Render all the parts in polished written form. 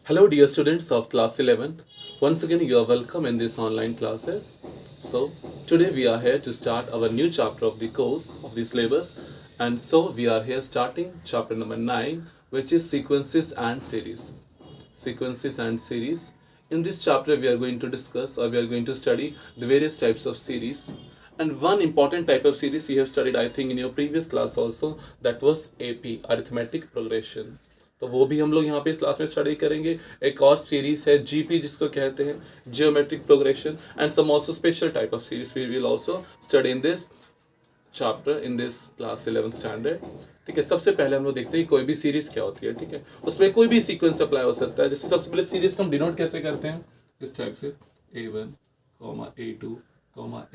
Hello, dear students of class 11th. Once again, you are welcome in these online classes. So, today we are here to start our new chapter of the course of the syllabus. And so, we are here starting chapter number 9, which is sequences and series. Sequences and series. In this chapter, we are going to discuss or we are going to study the various types of series. And one important type of series you have studied, I think, in your previous class also, that was AP, arithmetic progression. तो वो भी हम लोग यहाँ पे इस class में study करेंगे. एक और सीरीज है जीपी जिसको कहते हैं geometric progression and some also special type of series we will also study in this chapter in this class 11th standard. ठीक है, सबसे पहले हम लोग देखते हैं कोई भी सीरीज क्या होती है. ठीक है, उसमें कोई भी सीक्वेंस अप्लाई हो सकता है. जैसे सबसे पहले सीरीज को हम डिनोट कैसे करते हैं, इस टाइप से A1, A2,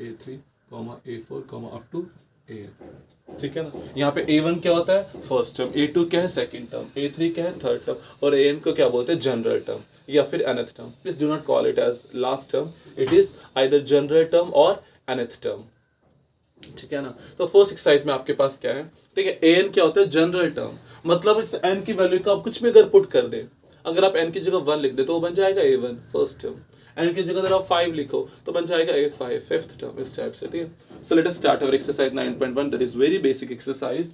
A3, A4, up to AN. ठीक है ना. यहाँ पे A1 क्या होता है, फर्स्ट टर्म, A2 क्या है, सेकंड टर्म, A3 क्या है, थर्ड टर्म, और AN को क्या बोलते हैं, जनरल टर्म या फिर nth term. Please do not call it as last term, it is either general term और nth टर्म. ठीक है ना. तो फर्स्ट एक्सरसाइज में आपके पास क्या है, ठीक है, AN क्या होता है, जनरल टर्म. मतलब इस n की वैल्यू का आप कुछ भी अगर पुट कर दे, अगर आप n की जगह 1 लिख दे तो वो बन जाएगा A1 फर्स्ट टर्म. एन की जगह अगर आप 5 लिखो तो बन जाएगा A5 फिफ्थ टर्म, इस टाइप से. ठीक है. So let us start our exercise 9.1. That is very basic exercise.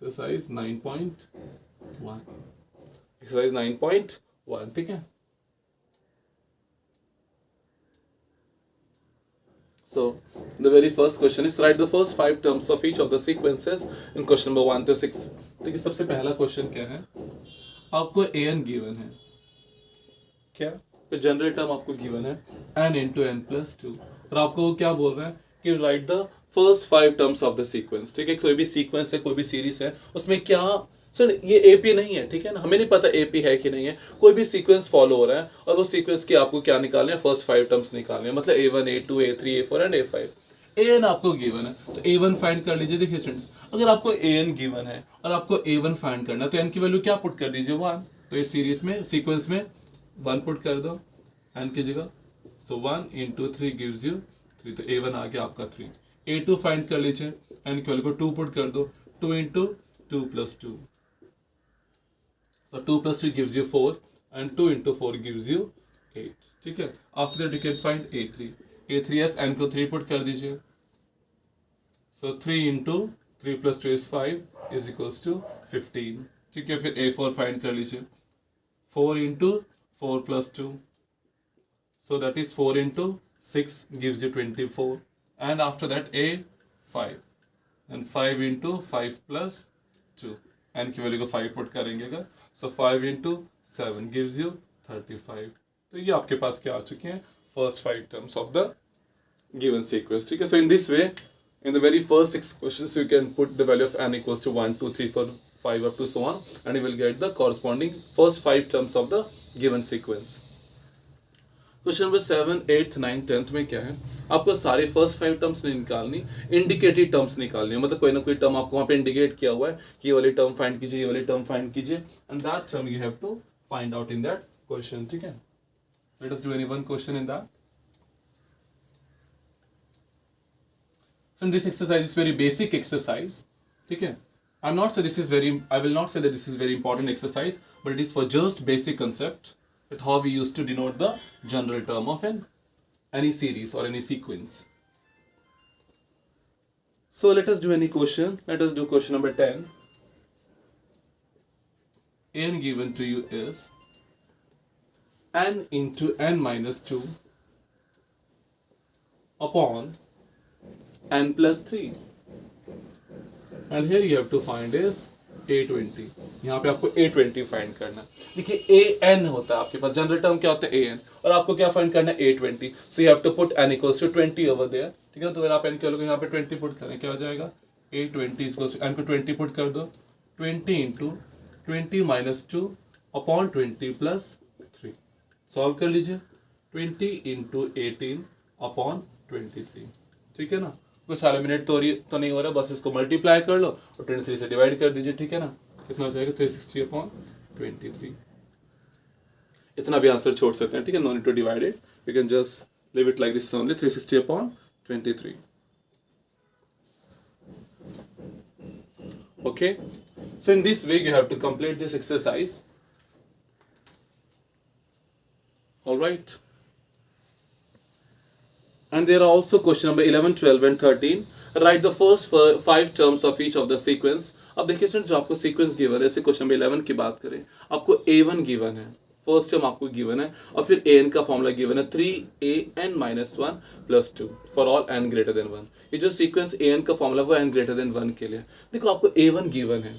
Exercise 9.1. Exercise 9.1. ठीक है. So the very first question is write the first 5 terms of each of the sequences in question number 1 to 6. ठीक है, सबसे पहला question क्या है, आपको AN given है. क्या, तो जनरल टर्म आपको गिवन है n इंटू एन प्लस 2, और आपको वो क्या बोल रहा है कि right the first 5 terms of the sequence. ठीक है, कोई भी सीक्वेंस है, कोई भी सीरीज है, उसमें क्या, सर ये एपी नहीं है. ठीक है ना, हमें नहीं पता एपी है कि नहीं है. कोई भी सीक्वेंस फॉलो हो रहा है और वो सीक्वेंस की आपको क्या निकालने हैं, फर्स्ट 5 टर्म्स निकालने हैं. मतलब A1, A2, A3, A4 and A5. AN आपको गिवन है तो A1 फाइंड कर लीजिए. देखिए स्टूडेंट्स, अगर आपको AN गिवन है और आपको A1 फाइंड करना है तो n की वैल्यू क्या पुट कर दीजिए, 1. तो इस सीरीज में, सीक्वेंस में 1 पुट कर दो n की जगह. सो 1 इंटू 3 गिव्स यू 3. तो A1 आ गया आपका 3. A2 फाइंड कर लीजिए, n की वैल्यू को 2 पुट कर दो. 2 into 2 plus 2. So 2 plus 3 gives you 4 and 2 into 4 gives you 8. ठीक है. After that you can find A3. A3s n को 3 पुट कर दीजिए. So 3 into 3 plus 2 is 5 is equals to 15. ठीक है. फिर A4 फाइंड कर लीजिए. 4 into 4 plus 2. So that is 4 into 6 gives you 24. And after that A5. And 5 into 5 plus 2. n की value को 5 पुट करेंगे अगर. So 5 into 7 gives you 35. तो ये आपके पास क्या आ चुके हैं, first 5 terms of the given sequence. ठीक है. So in this way, in the very first 6 questions you can put the value of n equals to 1 2 3 4 5 up to so on and you will get the corresponding first 5 terms of the given sequence. Question number 7, 8, 9, 10 में क्या है, आपको सारे first 5 terms नहीं निकालनी, indicated terms निकालनी है. मतलब कोई ना कोई टर्म आपको वहाँ पे इंडिकेट किया हुआ है कि ये वाली टर्म फाइंड कीजिए, ये वाली टर्म फाइंड कीजिए, and that term you have to find out in that question. ठीक है. Let us do any one question in that. So this exercise is very basic exercise. ठीक है. I am not say this is very, I will not say that this is very important exercise, but it is for just basic concept that how we used to denote the general term of any series or any sequence. So let us do any question. Let us do question number 10. n given to you is n into n minus 2 upon n plus 3. And here you have to find is A20. यहाँ पे आपको A20 find करना है. देखिए AN होता है आपके पास, general term क्या होता है AN, और आपको क्या फाइंड करना है A20. So you have to put n equals to 20 over there. ठीक है. तो अगर आप n के वैल्यू यहाँ पे 20 पुट करें, क्या हो जाएगा, A20 इक्वल्स टू n को 20 पुट कर दो. 20 into 20 minus 2 upon 20 plus 3. Solve कर लीजिए. 20 इंटू 18 अपॉन 23. ठीक है ना. कुछ एलिमिनेट तो नहीं हो रहा, बस इसको मल्टीप्लाई कर लो और 23 से डिवाइड कर दीजिए. ठीक है ना. कितना हो जाएगा, 360 अपॉन 23. इतना भी आंसर छोड़ सकते हैं. ठीक है. No need to divide it, you can just leave it like this only. 360 upon 23. Okay. So in this way, you have to complete this exercise. All right. And there are also question number 11, 12 and 13. Write the first 5 terms of each of the sequence. अब देखिए student, जो आपको sequence given है, जैसे question number 11 की बात करें, आपको a1 गिवन है, फर्स्ट टर्म आपको गिवन है, और फिर an का फॉर्मूला गिवन है 3an - 1 + 2 for all n greater than 1. ये जो सीक्वेंस an का फॉर्मूला वो n ग्रेटर देन 1 के लिए. देखो आपको a1 गिवन है,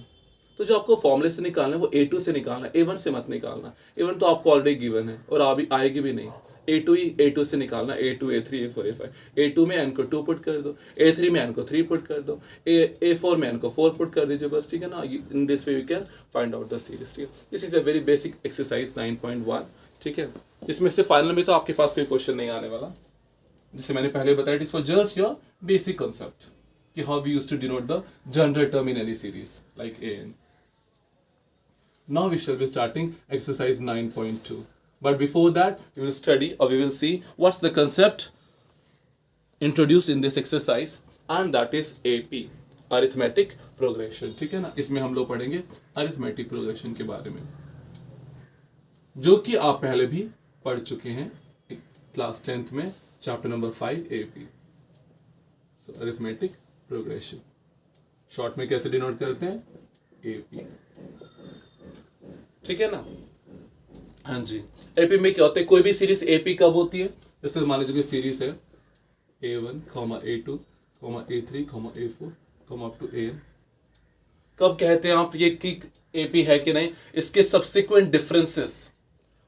तो जो आपको फॉर्मूले से निकालना है वो a2 से निकालना है, a1 से मत निकालना. a1 तो आपको ऑलरेडी गिवन है और आएगी भी नहीं. a2 से निकालना, a2 a3 a4 a5. a2 में n को 2 पुट कर दो, a3 में n को 3 पुट कर दो, a4 में n को 4 पुट कर दीजिए बस, ठीक है ना. इन this way you can find out the series. ठीक है, this is a very basic exercise 9.1. ठीक है, इसमें से फाइनल में तो आपके पास कोई क्वेश्चन नहीं आने वाला. जिसे मैंने पहले बताया, it is for just your basic concept कि how we used to denote the general term in any series like an. Now we shall be starting exercise 9.2. But before that, we will study or we will see what's the concept introduced in this exercise, and that is AP, arithmetic progression. ठीक है ना, इसमें हम लोग पढ़ेंगे arithmetic progression के बारे में, जो कि आप पहले भी पढ़ चुके हैं क्लास 10th में, chapter number 5 AP. So arithmetic progression short में कैसे डिनोट करते हैं, AP. ठीक है ना. हाँ जी, एपी में क्या होता है, कोई भी सीरीज एपी कब होती है, जैसे मान लीजिए कोई सीरीज है a1, a2, a3, a4, up to an. कब कहते हैं आप ये कि एपी है कि नहीं, इसके सब्सिक्वेंट डिफरेंसेस,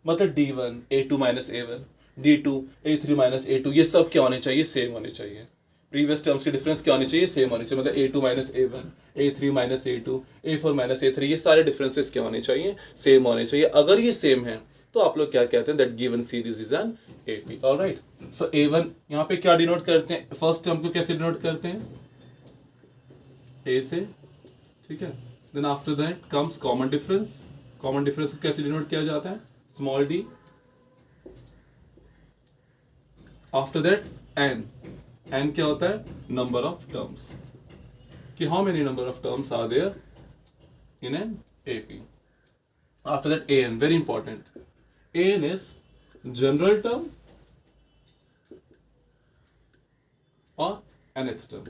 मतलब d1 a2 - a1, d2 a3 - a2, ये सब क्या होने चाहिए, सेम होने चाहिए. प्रीवियस टर्म्स के डिफरेंस क्या होने चाहिए, सेम होने चाहिए. मतलब a2 - a1, a3 - a2, a4 - a3, ये सारे डिफरेंसेस क्या होने चाहिए, सेम होने चाहिए. अगर ये सेम है तो आप लोग क्या कहते हैं, that given series is an AP. Alright. So a1 यहाँ पे क्या डिनोट करते हैं, फर्स्ट टर्म को कैसे डिनोट करते हैं, a से. ठीक है, then after that comes common difference. Common difference को कैसे डिनोट किया जाता है, small d. After that n. n क्या होता है, नंबर ऑफ टर्म्स, कि how many number of terms are there in an AP. After that an, very important. an is general term और nth term.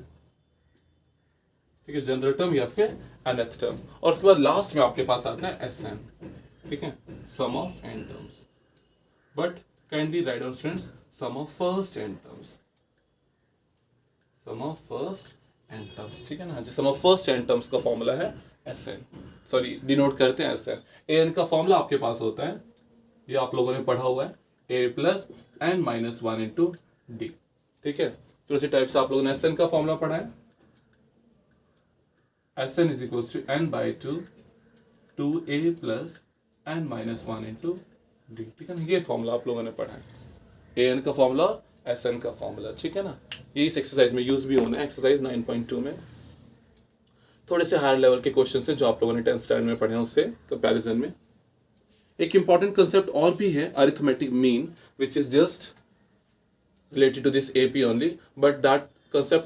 ठीक है, जनरल टर्म या फिर nth term. और उसके बाद लास्ट में आपके पास आता है sn. ठीक है, sum of n terms. But kindly write down students, sum of first n terms. Sum of first n terms. ठीक है ना, sum of first n terms का फॉर्मूला है sn. सॉरी, डिनोट करते हैं sn. an का फॉर्मूला आपके पास होता है, ये आप लोगों ने पढ़ा हुआ है, a + n - 1 × d. ठीक है, फिर उसी टाइप से आप लोगों ने sn का फॉर्मूला पढ़ा है, sn = n/2 2a + n - 1 × d. ठीक है ना, ये फॉर्मूला आप लोगों ने पढ़ा है, an का फॉर्मूला, sn का फॉर्मूला. ठीक है ना, ये इस एक्सरसाइज में यूज भी होना है, एक्सरसाइज 9.2 में. थोड़े से हायर लेवल के क्वेश्चन है जो आप लोगों ने 10th स्टैंडर्ड में पढ़े हैं, उससे कंपैरिजन में. एक इंपॉर्टेंट कंसेप्ट और भी है, arithmetic mean, which is just related to this AP only, but that concept